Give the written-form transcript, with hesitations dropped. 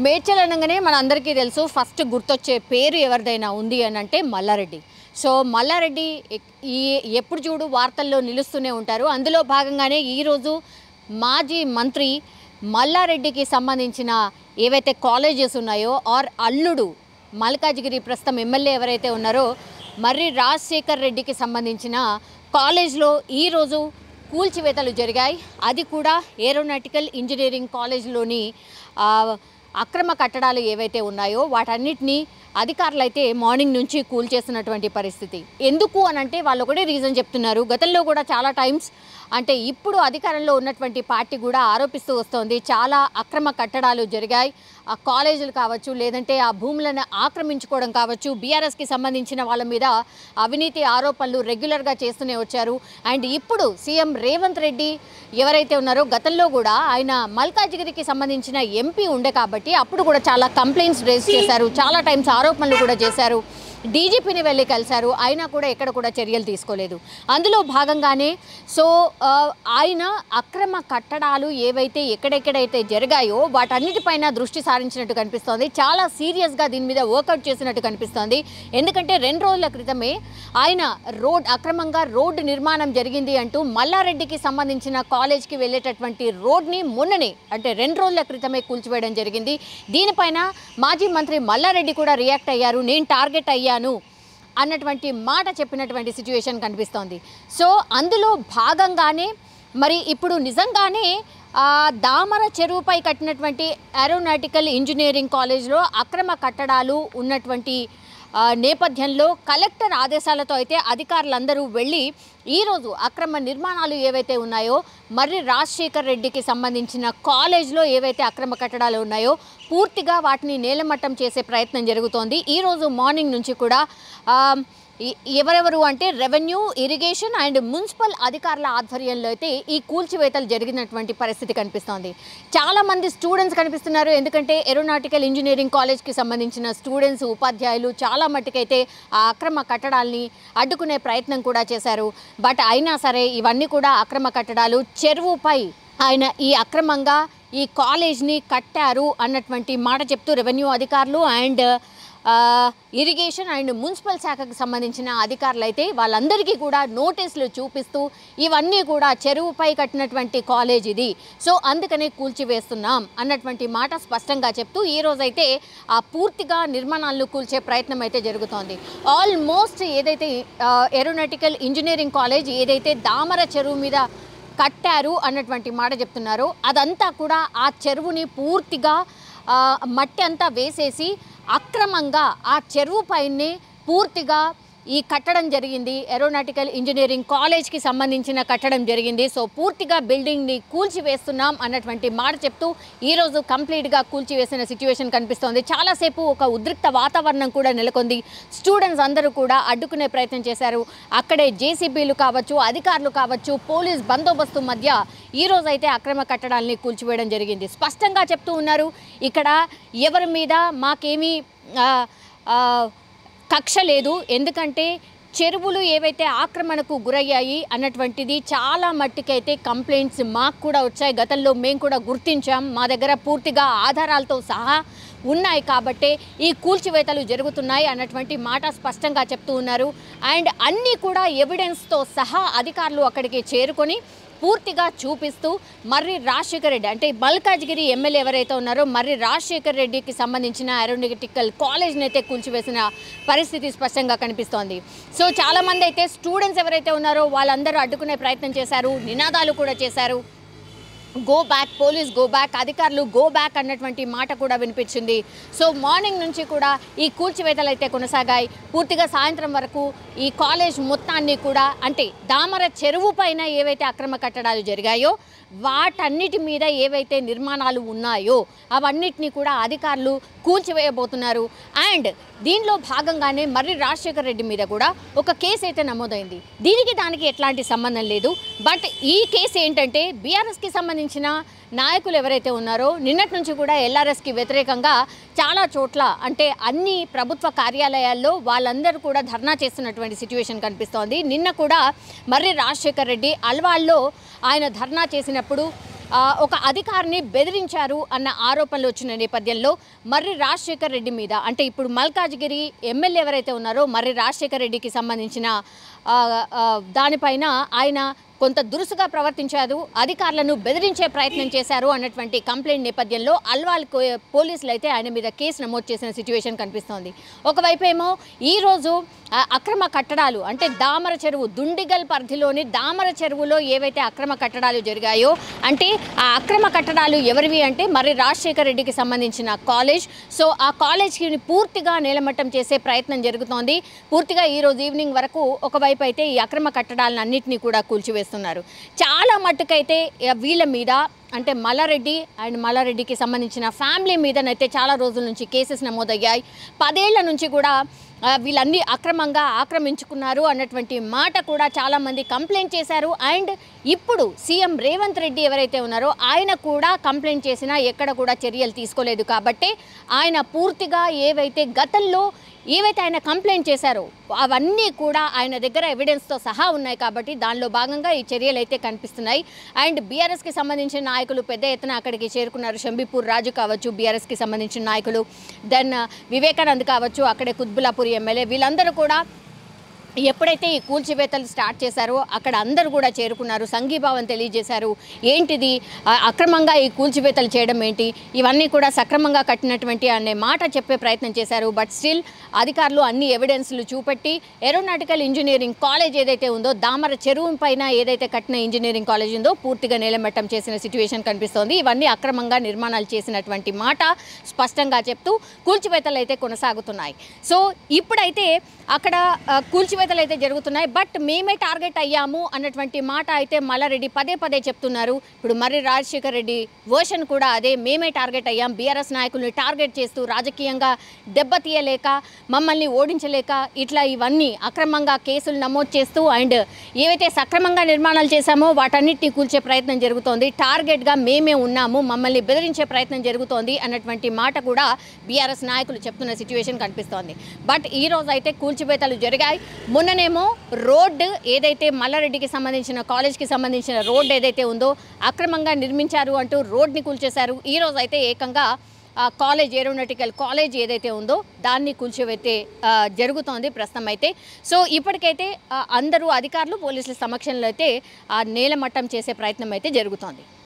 మేడ్చల్ అనగానే మనందరికీ తెలుసు ఫస్ట్ గుర్తొచ్చే పేరు ఎవరిదైనా ఉంది అని అంటే మల్లారెడ్డి. సో మల్లారెడ్డి ఈ ఎప్పుడు చూడు వార్తల్లో నిలుస్తూనే ఉంటారు. అందులో భాగంగానే ఈరోజు మాజీ మంత్రి మల్లారెడ్డికి సంబంధించిన ఏవైతే కాలేజెస్ ఉన్నాయో ఆర్ అల్లుడు మల్కాజ్గిరి ప్రస్తుతం ఎమ్మెల్యే ఎవరైతే ఉన్నారో మర్రి రాజశేఖర్ రెడ్డికి సంబంధించిన కాలేజ్లో ఈరోజు కూల్చివేతలు జరిగాయి. అది కూడా ఏరోనాటికల్ ఇంజనీరింగ్ కాలేజ్లోని అక్రమ కట్టడాలు ఏవైతే ఉన్నాయో వాటన్నిటినీ అధికారులు అయితే మార్నింగ్ నుంచి కూల్చేస్తున్నటువంటి పరిస్థితి. ఎందుకు అనంటే వాళ్ళు ఒకటే రీజన్ చెప్తున్నారు. గతంలో కూడా చాలా టైమ్స్ అంటే ఇప్పుడు అధికారంలో ఉన్నటువంటి పార్టీ కూడా ఆరోపిస్తూ వస్తోంది, చాలా అక్రమ కట్టడాలు జరిగాయి. ఆ కాలేజీలు కావచ్చు, లేదంటే ఆ భూములను ఆక్రమించుకోవడం కావచ్చు, బీఆర్ఎస్కి సంబంధించిన వాళ్ళ మీద అవినీతి ఆరోపణలు రెగ్యులర్గా చేస్తూనే వచ్చారు. అండ్ ఇప్పుడు సీఎం రేవంత్ రెడ్డి ఎవరైతే ఉన్నారో గతంలో కూడా ఆయన మల్కాజ్గిరికి సంబంధించిన ఎంపీ ఉండే కాబట్టి అప్పుడు కూడా చాలా కంప్లైంట్స్ రేజ్ చేశారు, చాలా టైమ్స్ ఆరోపణలు కూడా చేశారు. డీజీపీని వెళ్ళి కలిశారు, అయినా కూడా ఎక్కడ కూడా చర్యలు తీసుకోలేదు. అందులో భాగంగానే ఆయన అక్రమ కట్టడాలు ఏవైతే ఎక్కడెక్కడైతే జరిగాయో వాటన్నిటిపైన దృష్టి సారించినట్టు కనిపిస్తోంది. చాలా సీరియస్గా దీని మీద వర్కౌట్ చేసినట్టు కనిపిస్తోంది. ఎందుకంటే 2 రోజుల క్రితమే ఆయన అక్రమంగా రోడ్డు నిర్మాణం జరిగింది అంటూ మల్లారెడ్డికి సంబంధించిన కాలేజ్కి వెళ్ళేటటువంటి రోడ్ని మొన్ననే అంటే 2 రోజుల క్రితమే కూల్చివేయడం జరిగింది. దీనిపైన మాజీ మంత్రి మల్లారెడ్డి కూడా రియాక్ట్ అయ్యారు. నేను టార్గెట్ అయ్యాను అన్నటువంటి మాట చెప్పినటువంటి సిచ్యువేషన్ కనిపిస్తోంది. సో అందులో భాగంగానే మరి ఇప్పుడు నిజంగానే దామర చెరువుపై కట్టినటువంటి ఏరోనాటికల్ ఇంజనీరింగ్ కాలేజ్లో అక్రమ కట్టడాలు ఉన్నటువంటి నేపథ్యంలో కలెక్టర్ ఆదేశాలతో అయితే అధికారులందరూ వెళ్ళి ఈరోజు అక్రమ నిర్మాణాలు ఏవైతే ఉన్నాయో మర్రి రాజశేఖర్ రెడ్డికి సంబంధించిన కాలేజ్లో ఏవైతే అక్రమ కట్టడాలు ఉన్నాయో పూర్తిగా వాటిని నేలమట్టం చేసే ప్రయత్నం జరుగుతోంది. ఈరోజు మార్నింగ్ నుంచి కూడా ఎవరెవరు అంటే రెవెన్యూ, ఇరిగేషన్ అండ్ మున్సిపల్ అధికారుల ఆధ్వర్యంలో అయితే ఈ కూల్చివేతలు జరిగినటువంటి పరిస్థితి కనిపిస్తోంది. చాలామంది స్టూడెంట్స్ కనిపిస్తున్నారు. ఎందుకంటే ఏరోనాటికల్ ఇంజనీరింగ్ కాలేజ్కి సంబంధించిన స్టూడెంట్స్, ఉపాధ్యాయులు చాలా మట్టుకైతే ఆ అక్రమ కట్టడాల్ని అడ్డుకునే ప్రయత్నం కూడా చేశారు. బట్ అయినా సరే ఇవన్నీ కూడా అక్రమ కట్టడాలు. చెరువుపై ఆయన ఈ అక్రమంగా ఈ కాలేజ్ని కట్టారు అన్నటువంటి మాట చెప్తూ రెవెన్యూ అధికారులు అండ్ ఇరిగేషన్ అండ్ మున్సిపల్ శాఖకు సంబంధించిన అధికారులు అయితే వాళ్ళందరికీ కూడా నోటీసులు చూపిస్తూ ఇవన్నీ కూడా చెరువుపై కట్టినటువంటి కాలేజ్ ఇది, సో అందుకనే కూల్చివేస్తున్నాం అన్నటువంటి మాట స్పష్టంగా చెప్తూ ఈరోజైతే ఆ పూర్తిగా నిర్మాణాలను కూల్చే ప్రయత్నం అయితే జరుగుతోంది. ఆల్మోస్ట్ ఏదైతే ఏరోనాటికల్ ఇంజనీరింగ్ కాలేజ్ ఏదైతే దామర చెరువు మీద కట్టారు అన్నటువంటి మాట చెప్తున్నారో అదంతా కూడా ఆ చెరువుని పూర్తిగా మట్టి అంతా వేసేసి అక్రమంగా ఆ చెరువు పైనే పూర్తిగా ఈ కట్టడం జరిగింది. ఏరోనాటికల్ ఇంజనీరింగ్ కాలేజ్కి సంబంధించిన కట్టడం జరిగింది. సో పూర్తిగా బిల్డింగ్ని కూల్చివేస్తున్నాం అన్నటువంటి మాట చెప్తూ ఈరోజు కంప్లీట్గా కూల్చివేసిన సిచ్యువేషన్ కనిపిస్తోంది. చాలాసేపు ఒక ఉద్రిక్త వాతావరణం కూడా నెలకొంది. స్టూడెంట్స్ అందరూ కూడా అడ్డుకునే ప్రయత్నం చేశారు. అక్కడే జేసీబీలు కావచ్చు, అధికారులు కావచ్చు, పోలీస్ బందోబస్తు మధ్య ఈరోజు అయితే అక్రమ కట్టడాల్ని కూల్చివేయడం జరిగింది. స్పష్టంగా చెప్తూ ఉన్నారు, ఇక్కడ ఎవరి మీద మాకేమీ కక్ష లేదు. ఎందుకంటే చెరువులు ఏవైతే ఆక్రమణకు గురయ్యాయి అన్నటువంటిది చాలా మట్టుకైతే కంప్లైంట్స్ మాకు కూడా వచ్చాయి. గతంలో మేము కూడా గుర్తించాం, మా దగ్గర పూర్తిగా ఆధారాలతో సహా ఉన్నాయి కాబట్టే ఈ కూల్చివేతలు జరుగుతున్నాయి అన్నటువంటి మాట స్పష్టంగా చెప్తూ ఉన్నారు. అండ్ అన్నీ కూడా ఎవిడెన్స్తో సహా అధికారులు అక్కడికి చేరుకొని పూర్తిగా చూపిస్తూ మర్రి రాజశేఖర్ రెడ్డి అంటే మల్కాజ్గిరి ఎమ్మెల్యే ఎవరైతే ఉన్నారో మర్రి రాజశేఖర్ రెడ్డికి సంబంధించిన ఏరోనాటికల్ కాలేజ్ని అయితే కూల్చివేసిన పరిస్థితి స్పష్టంగా కనిపిస్తోంది. సో చాలామంది అయితే స్టూడెంట్స్ ఎవరైతే ఉన్నారో వాళ్ళందరూ అడ్డుకునే ప్రయత్నం చేశారు, నినాదాలు కూడా చేశారు. Go back, police go back, అధికారులు గో బ్యాక్ అన్నటువంటి మాట కూడా వినిపించింది. సో మార్నింగ్ నుంచి కూడా ఈ కూల్చివేతలు అయితే కొనసాగాయి. పూర్తిగా సాయంత్రం వరకు ఈ కాలేజ్ మొత్తాన్ని కూడా అంటే దామర చెరువు పైన ఏవైతే అక్రమ కట్టడాలు జరిగాయో వాటన్నిటి మీద ఏవైతే నిర్మాణాలు ఉన్నాయో అవన్నిటినీ కూడా అధికారులు కూల్చివేయబోతున్నారు. అండ్ దీనిలో భాగంగానే మర్రి రాజశేఖర్ రెడ్డి మీద కూడా ఒక కేసు అయితే నమోదైంది. దీనికి దానికి ఎట్లాంటి సంబంధం లేదు. బట్ ఈ కేసు ఏంటంటే బీఆర్ఎస్కి సంబంధించిన నాయకులు ఎవరైతే ఉన్నారో నిన్నటి నుంచి కూడా ఎల్ఆర్ఎస్కి వ్యతిరేకంగా చాలా చోట్ల అంటే అన్ని ప్రభుత్వ కార్యాలయాల్లో వాళ్ళందరూ కూడా ధర్నా చేస్తున్నటువంటి సిచ్యువేషన్ కనిపిస్తోంది. నిన్న కూడా మర్రి రాజశేఖర్ రెడ్డి అల్వాల్లో ఆయన ధర్నా చేసినప్పుడు ఒక అధికారిని బెదిరించారు అన్న ఆరోపణలు వచ్చిన నేపథ్యంలో మర్రి రాజశేఖర్ రెడ్డి మీద, అంటే ఇప్పుడు మల్కాజ్గిరి ఎమ్మెల్యే ఎవరైతే ఉన్నారో మర్రి రాజశేఖర్ రెడ్డికి సంబంధించిన దానిపైన ఆయన కొంత దురుసుగా ప్రవర్తించారు, అధికారులను బెదిరించే ప్రయత్నం చేశారు అన్నటువంటి కంప్లైంట్ నేపథ్యంలో అల్వాల్ పోలీసులు అయితే ఆయన మీద కేసు నమోదు చేసిన సిచ్యువేషన్ కనిపిస్తోంది. ఒకవైపు ఏమో ఈరోజు అక్రమ కట్టడాలు, అంటే దామర చెరువు దుండిగల్ పరిధిలోని దామర చెరువులో ఏవైతే అక్రమ కట్టడాలు జరిగాయో, అంటే ఆ అక్రమ కట్టడాలు ఎవరివి అంటే మర్రి రాజశేఖర్ రెడ్డికి సంబంధించిన కాలేజ్. సో ఆ కాలేజ్కి పూర్తిగా నేలమట్టం చేసే ప్రయత్నం జరుగుతోంది. పూర్తిగా ఈరోజు ఈవినింగ్ వరకు ఒకవైపు అయితే ఈ అక్రమ కట్టడాలను అన్నింటినీ కూడా కూల్చివేస్తున్నారు. చాలా మట్టుకైతే వీళ్ళ మీద, అంటే మల్లారెడ్డి అండ్ మల్లారెడ్డికి సంబంధించిన ఫ్యామిలీ మీదనైతే చాలా రోజుల నుంచి కేసెస్ నమోదయ్యాయి. 10 ఏళ్ల నుంచి కూడా వీళ్ళన్నీ అక్రమంగా ఆక్రమించుకున్నారు అన్నటువంటి మాట కూడా చాలామంది కంప్లైంట్ చేశారు. అండ్ ఇప్పుడు సీఎం రేవంత్ రెడ్డి ఎవరైతే ఉన్నారో ఆయన కూడా కంప్లైంట్ చేసినా ఎక్కడ కూడా చర్యలు తీసుకోలేదు. కాబట్టి ఆయన పూర్తిగా గతంలో ఏవైతే ఆయన కంప్లైంట్ చేశారో అవన్నీ కూడా ఆయన దగ్గర ఎవిడెన్స్తో సహా ఉన్నాయి. కాబట్టి దానిలో భాగంగా ఈ చర్యలు అయితే కనిపిస్తున్నాయి. అండ్ బీఆర్ఎస్కి సంబంధించిన నాయకులు పెద్ద ఎత్తున అక్కడికి చేరుకున్నారు. షంబీపూర్ రాజు కావచ్చు బీఆర్ఎస్కి సంబంధించిన నాయకులు, దెన్ వివేకానంద్ కావచ్చు అక్కడే కుత్బులాపూర్ ఎమ్మెల్యే, వీళ్ళందరూ కూడా ఎప్పుడైతే ఈ కూల్చివేతలు స్టార్ట్ చేశారో అక్కడ అందరూ కూడా చేరుకున్నారు, సంఘీభావం తెలియజేశారు. ఏంటిది అక్రమంగా ఈ కూల్చివేతలు చేయడం ఏంటి, ఇవన్నీ కూడా సక్రమంగా కట్టినటువంటి అనే మాట చెప్పే ప్రయత్నం చేశారు. బట్ స్టిల్ అధికారులు అన్ని ఎవిడెన్స్లు చూపెట్టి ఏరోనాటికల్ ఇంజనీరింగ్ కాలేజ్ ఏదైతే ఉందో దామర చెరువు పైన ఏదైతే కట్టిన ఇంజనీరింగ్ కాలేజ్ ఉందో పూర్తిగా నేలమట్టం చేసిన సిచ్యువేషన్ కనిపిస్తోంది. ఇవన్నీ అక్రమంగా నిర్మాణాలు చేసినటువంటి మాట స్పష్టంగా చెప్తూ కూల్చివేతలు అయితే కొనసాగుతున్నాయి. సో ఇప్పుడైతే అక్కడ కూల్చివేతలు అయితే జరుగుతున్నాయి. బట్ మేమే టార్గెట్ అయ్యాము అన్నటువంటి మాట అయితే మల్లారెడ్డి పదే పదే చెప్తున్నారు. ఇప్పుడు మర్రి రాజశేఖర్ రెడ్డి వర్షన్ కూడా అదే, మేమే టార్గెట్ అయ్యాం, బీఆర్ఎస్ నాయకుల్ని టార్గెట్ చేస్తూ రాజకీయంగా దెబ్బతీయలేక మమ్మల్ని ఓడించలేక ఇట్లా ఇవన్నీ అక్రమంగా కేసులు నమోదు చేస్తూ అండ్ ఏవైతే సక్రమంగా నిర్మాణాలు చేశామో వాటన్నిటిని కూల్చే ప్రయత్నం జరుగుతోంది, టార్గెట్గా మేమే ఉన్నాము, మమ్మల్ని బెదిరించే ప్రయత్నం జరుగుతోంది అన్నటువంటి మాట కూడా బీఆర్ఎస్ నాయకులు చెప్తున్న సిచ్యువేషన్ కనిపిస్తోంది. బట్ ఈ రోజు అయితే కూల్చివేతలు జరిగాయి. మొన్ననేమో రోడ్డు ఏదైతే మల్లారెడ్డికి సంబంధించిన కాలేజ్కి సంబంధించిన రోడ్డు ఏదైతే ఉందో అక్రమంగా నిర్మించారు అంటూ రోడ్ని కూల్చేశారు. ఈరోజు అయితే ఏకంగా కాలేజ్ ఏరోనాటికల్ కాలేజ్ ఏదైతే ఉందో దాన్ని కూల్చివేతే జరుగుతోంది ప్రస్తుతం అయితే. సో ఇప్పటికైతే అందరూ అధికారులు పోలీసుల సమక్షంలో అయితే నేలమట్టం చేసే ప్రయత్నం అయితే జరుగుతోంది.